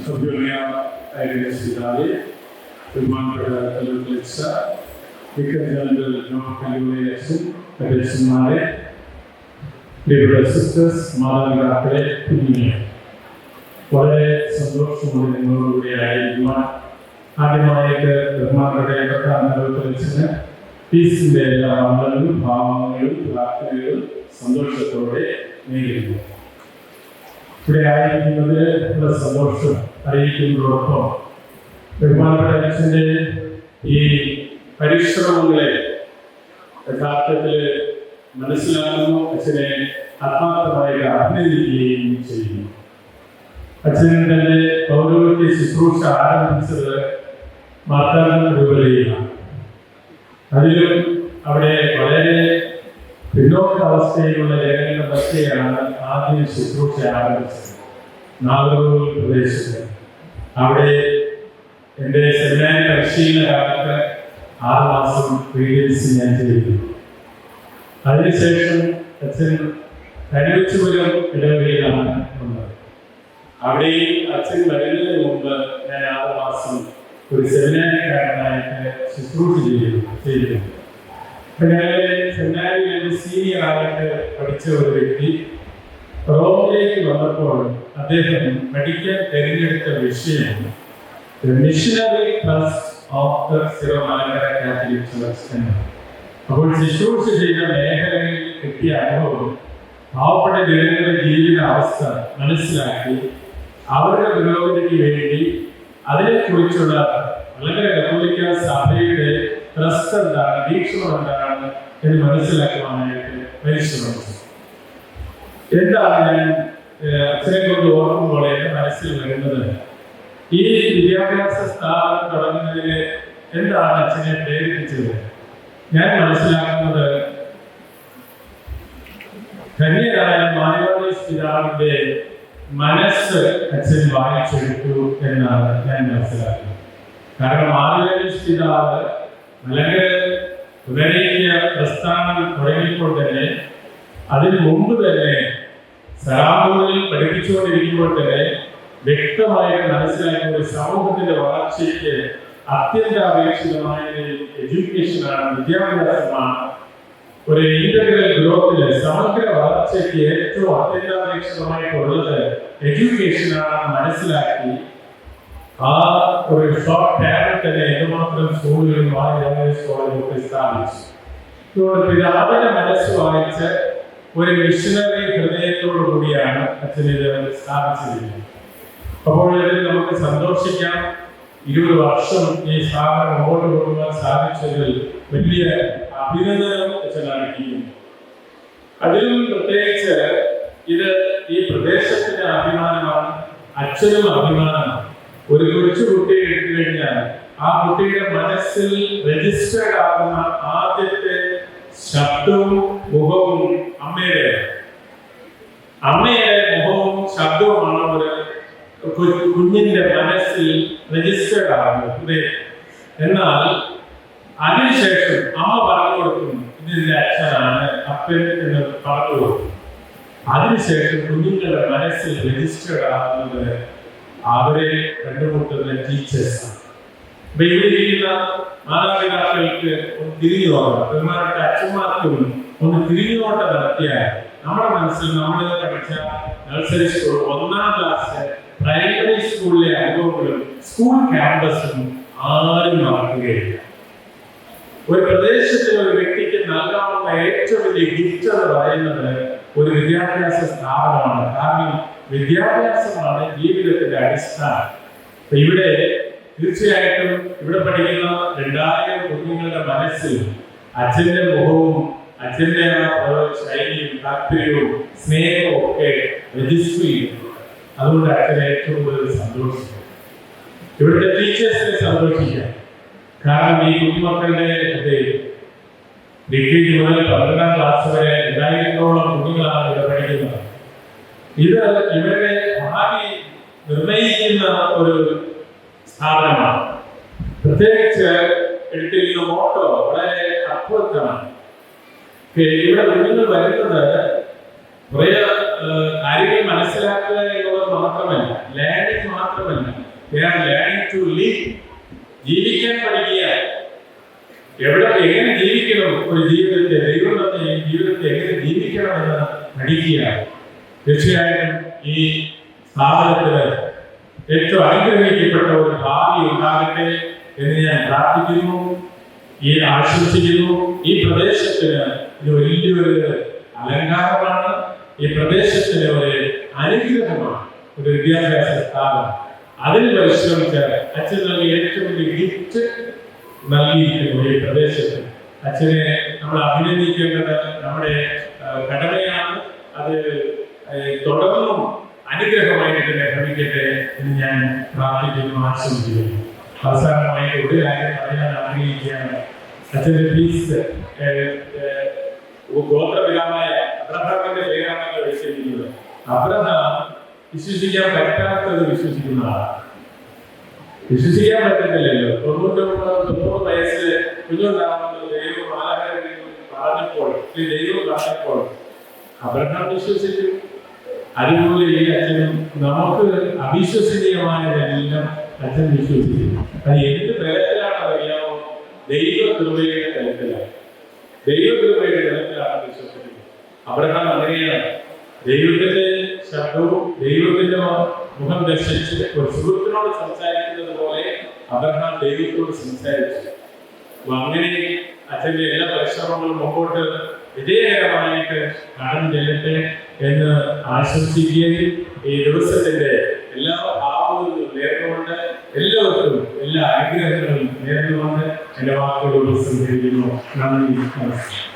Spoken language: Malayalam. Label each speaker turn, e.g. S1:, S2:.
S1: Siddhari, Alexa, dear sisters, Mother, വളരെ സന്തോഷമുള്ള നിങ്ങളോടുകൂടി ആയിരിക്കുവാൻ ആദ്യമായിട്ട് ബഹുമാനപ്പെട്ട പീസിന്റെ എല്ലാ മംഗളങ്ങളും ഭാവങ്ങളും പ്രാർത്ഥനകളും സന്തോഷത്തോടെ നേരിടുന്നു. ഇവിടെ ആയിരിക്കുന്നതിൽ ഉള്ള സന്തോഷം അറിയിക്കുന്നതോടൊപ്പം ബഹുമാനപ്പെട്ട അച്ഛൻ്റെ ഈ പരിശ്രമങ്ങളെ യഥാർത്ഥത്തിൽ മനസ്സിലാക്കുന്നു, അച്ഛനെ ആത്മാർത്ഥമായി അഭിനന്ദിക്കുകയും ചെയ്യുന്നു. അച്ഛൻ തന്റെ പൗരോഹിത്യ ശുശ്രൂഷ ആരംഭിച്ചത് മാർത്താണ്ഡ രൂപതയിലാണ്. അതിലും അവിടെ വളരെ പിന്നോക്ക അവസ്ഥയിലുള്ള ജനങ്ങളുടെ മധ്യയാണ് ആദ്യം ശുശ്രൂഷ ആരംഭിച്ചത്, നാഗർകോവിൽ പ്രദേശത്ത്. അവിടെ എൻ്റെ സെമിനാരി പരിശീലന കാലത്ത് 6 മാസം പീഡിയൻസ് ഞാൻ ചെയ്തു. അതിനുശേഷം അച്ഛൻ കരുവച്ചുപുരം ഇടവകയിലാണ് വന്നത്. അവിടെ അച്ഛൻ വരുന്നതിന് മുമ്പ് ഞാൻ 6 മാസം ഒരു സെമിനാരിക്കാരനായിട്ട് ശുശ്രൂഷ ചെയ്തിരുന്നു. അപ്പൊ ഞങ്ങളുടെ സെമിനാരിയിൽ സീനിയർ ആയിട്ട് പഠിച്ച ഒരു വ്യക്തി റോമിലേക്ക് വന്നപ്പോൾ അദ്ദേഹം പഠിക്കാൻ തിരഞ്ഞെടുത്ത വിഷയം missionary trust of the Syro Malankara Catholic church എന്നാണ്. അപ്പോൾ ശുശ്രൂഷ ചെയ്ത മേഖലകളിൽ കിട്ടിയ അനുഭവം പാവപ്പെട്ട ജനങ്ങളുടെ ജീവിത അവസ്ഥ മനസ്സിലാക്കി അവരുടെ പുരോഗതിക്ക് വേണ്ടി അതിനെക്കുറിച്ചുള്ള മലങ്കര കത്തോലിക്ക സഭയുടെ ട്രസ്റ്റ് എന്താണ്, വീക്ഷണം എന്താണ് എന്ന് മനസ്സിലാക്കുവാനായിട്ട് പരിശ്രമിച്ചു. എന്താണ് ഞാൻ അച്ഛനെ കൊണ്ട് ഓർക്കുമ്പോൾ എന്റെ മനസ്സിൽ വരുന്നത്, ഈ വിദ്യാഭ്യാസ സ്ഥാപനം തുടങ്ങുന്നതിന് എന്താണ് അച്ഛനെ പ്രേരിപ്പിച്ചത്? ഞാൻ മനസ്സിലാക്കുന്നത് ധന്യരായ മാനവീയ പിതാവിന്റെ മനസ്സ് അച്ഛൻ വായിച്ചെടുത്തു എന്നാണ് ഞാൻ മനസ്സിലാക്കുന്നത്. കാരണം മാനവീയ പിതാവ് മലങ്കര ഉദരീയ പ്രസ്ഥാനം തുടങ്ങിയപ്പോൾ തന്നെ, അതിന് മുമ്പ് തന്നെ സറാമൂരിൽ പഠിപ്പിച്ചുകൊണ്ടിരിക്കുമ്പോൾ തന്നെ വ്യക്തമായിട്ട് മനസ്സിലാക്കിയ ഒരു സമൂഹത്തിന്റെ വളർച്ചയ്ക്ക് അത്യന്താപേക്ഷിതമായ എഡ്യൂക്കേഷനാണ്, വിദ്യാഭ്യാസമാണ്. ഒരു ഇന്റഗ്രൽ ഗ്രോത്തിന്, സമഗ്ര വളർച്ചയ്ക്ക് ഏറ്റവും അത്യന്താപേക്ഷിതമായിട്ടുള്ളത് എഡ്യൂക്കേഷനാണെന്ന് മനസ്സിലാക്കി ആ ഒരു ഷോർട്ട് ടൈമിൽ തന്നെ എന്തുമാത്രം സ്കൂളുകളും കോളേജും സ്ഥാപിച്ചു. പിതാവിന്റെ മനസ്സ് വായിച്ച് ഒരു മിഷനറി ഹൃദയത്തോടു കൂടിയാണ് അച്ഛനിത് സ്ഥാപിച്ചിരിക്കുന്നത്. അപ്പോൾ ഇതിൽ നമുക്ക് സന്തോഷിക്കാം. 20 വർഷം ഈ സ്ഥാപനം മുമ്പോട്ട് കൊണ്ടുപോകാൻ സാധിച്ചതിൽ വലിയ അഭിനന്ദനം അച്ഛനറിയിക്കുന്നു. അതിലും പ്രത്യേകിച്ച് ഇത് ഈ പ്രദേശത്തിന്റെ അഭിമാനമാണ്, അച്ഛനും അഭിമാനമാണ്. ഒരു കൊച്ചു കുട്ടിയെ എടുത്തു കഴിഞ്ഞാൽ ആ കുട്ടിയുടെ മനസ്സിൽ രജിസ്റ്റേർഡ് ആകുന്ന ആദ്യത്തെ ശബ്ദവും മുഖവും അമ്മയുടെ മുഖവും ശബ്ദവുമാണ് ഒരു കുഞ്ഞിന്റെ മനസ്സിൽ രജിസ്റ്റേർഡ് ആകുന്നത്. എന്നാൽ അതിനുശേഷം അമ്മ പറഞ്ഞു കൊടുക്കുന്നു, ഇതിന്റെ അച്ഛനാണ് അപ്പൻ എന്ന് പറഞ്ഞു കൊടുക്കും. അതിനുശേഷം കുഞ്ഞുങ്ങളുടെ മനസ്സിൽ രജിസ്റ്റേർഡ് ആകുന്നത് അവരെ കണ്ടുമുട്ടുന്ന ടീച്ചേഴ്സാണ്. അപ്പൊ ഇവിടെ ഇരിക്കുന്ന മാതാപിതാക്കൾക്ക് ഒന്ന് തിരിഞ്ഞു നോക്കാം, ബഹുമാനപ്പെട്ട അച്ഛന്മാർക്കും ഒന്ന് തിരിഞ്ഞു നോട്ടം നടത്തിയാൽ നമ്മുടെ മനസ്സിൽ നമ്മൾ പഠിച്ച നഴ്സറി സ്കൂൾ, 1ാം ക്ലാസ്, പ്രൈമറി സ്കൂളിലെ അനുഭവങ്ങളും സ്കൂൾ ക്യാമ്പസും ആരും മറക്കുകയില്ല. ഒരു പ്രദേശത്തിലെ ഒരു വ്യക്തിക്ക് നൽകാവുന്ന ഏറ്റവും വലിയ ഗിഫ്റ്റ് എന്ന് പറയുന്നത് ഒരു വിദ്യാഭ്യാസ സ്ഥാപനമാണ്. കാരണം വിദ്യാഭ്യാസമാണ് ജീവിതത്തിന്റെ അടിസ്ഥാനം. ഇവിടെ തീർച്ചയായിട്ടും ഇവിടെ പഠിക്കുന്ന 2000 കുഞ്ഞുങ്ങളുടെ മനസ്സിൽ അച്ഛന്റെ മുഖവും അച്ഛന്റെ ശൈലിയും താല്പര്യവും സ്നേഹവും ഒക്കെ രജിസ്റ്റർ ചെയ്യുന്നു. അതുകൊണ്ട് അച്ഛനെ ഏറ്റവും കൂടുതൽ സന്തോഷിക്കും. ഇവിടുത്തെ ടീച്ചേഴ്സിനെ സന്തോഷിക്കാം. കാരണം ഈ കുഞ്ഞുമക്കളുടെ ഡിഗ്രി മുതൽ 12ാം ക്ലാസ് വരെ 2000ഓളം കുഞ്ഞുങ്ങളാണ് ഇവിടെ പഠിക്കുന്നത്. ഇത് ഇവരുടെ ഭാവി നിർണയിക്കുന്ന ഒരു സ്ഥാപനമാണ്. പ്രത്യേകിച്ച് എടുത്തിരിക്കുന്ന മോട്ടോ വളരെ അത്ഭുതമാണ്. ഇവിടെ കുഞ്ഞുങ്ങൾ വരുന്നത് കുറെ കാര്യങ്ങൾ മനസ്സിലാക്കുക എന്നുള്ളത് മാത്രമല്ല, ലേണിംഗ് മാത്രമല്ല, ലേണിംഗ് ടു ലിവ്, ജീവിക്കാൻ പഠിക്കുക. എവിടെ എങ്ങനെ ജീവിക്കണം, ഒരു ജീവിതത്തെ ദൈവം തന്നെ ജീവിതത്തെ എങ്ങനെ ജീവിക്കണം എന്ന് പഠിക്കുക. തീർച്ചയായും ഈ സ്ഥാപനത്തിന് ഏറ്റവും അനുഗ്രഹിക്കപ്പെട്ട ഒരു ഭാവി ഉണ്ടാകട്ടെ എന്ന് ഞാൻ പ്രാർത്ഥിക്കുന്നു, ആശംസിക്കുന്നു. ഈ പ്രദേശത്തിന് ഇത് വലിയൊരു അലങ്കാരമാണ്, ഈ പ്രദേശത്തിന് ഒരു അനുഗ്രഹമാണ്, ഒരു വിദ്യാഭ്യാസ സ്ഥാപനം. അതിന് പരിശ്രമിച്ച അച്ഛൻ നൽകിയ ഏറ്റവും വലിയ ഗിഫ്റ്റ് നൽകിയിരിക്കുന്നു ഈ പ്രദേശത്ത്. അച്ഛനെ നമ്മൾ അഭിനന്ദിക്കേണ്ടത് നമ്മുടെ കടമയാണ്. അത് തുടർന്നും അനുഗ്രഹമായിട്ട് തന്നെ ഭവിക്കട്ടെ എന്ന് ഞാൻ പ്രാർത്ഥിക്കുന്നു, ആശംസിക്കുന്നു. അവസാനമായി ഒരു കാര്യം പറയാൻ ആഗ്രഹിക്കുകയാണ്. അച്ഛൻ്റെ ഫീസ് ഗോത്രപിതാവായ അബ്രഹാമിന്റെ പേരാണല്ലോ വിശ്വസിക്കുന്നത്. അബ്രഹാം വിശ്വസിക്കാൻ പറ്റാത്തത് വിശ്വസിക്കുന്ന ആളാണ്. വിശ്വസിക്കാൻ പറ്റുന്നില്ലല്ലോ. 99 വയസ്സിൽ കുഞ്ഞുണ്ടാകുന്നത് ദൈവം പറഞ്ഞപ്പോൾ അബ്രഹാം വിശ്വസിച്ചു. അതുപോലെ ഈ അച്ഛനും നമുക്ക് അവിശ്വസനീയമായതെല്ലാം അച്ഛൻ വിശ്വസിക്കുന്നു. അത് എന്ത് ബലത്തിലാണ് അറിയാമോ? ദൈവകൃപയുടെ തലത്തിലാണ്, ദൈവകൃപയുടെ തലത്തിലാണ് വിശ്വസിക്കുന്നത്. അബ്രഹാം അങ്ങനെയാണ്. ദൈവത്തിന്റെ ശബ്ദവും ദൈവത്തിന്റെ മുഖം ദർശിച്ച് ഒരു സുഹൃത്തിനോട് സംസാരിക്കുന്നത് പോലെ അബ്രഹാം ദൈവത്തോട് സംസാരിച്ചു. അങ്ങനെ അച്ഛന്റെ എല്ലാ പരിശ്രമങ്ങളും മുമ്പോട്ട് വിജയകരമായിട്ട് കടന്നു ചെല്ലട്ടെ എന്ന് ആശംസിക്കുകയും ഈ ദിവസത്തിന്റെ എല്ലാ ഭാവങ്ങളും നേർന്നുകൊണ്ട് എല്ലാവർക്കും എല്ലാ അനുഗ്രഹങ്ങളും നേർന്നുകൊണ്ട് എന്റെ വാക്കുകളോട് സംസാരിക്കുന്നു. നന്ദി, നമസ്കാരം.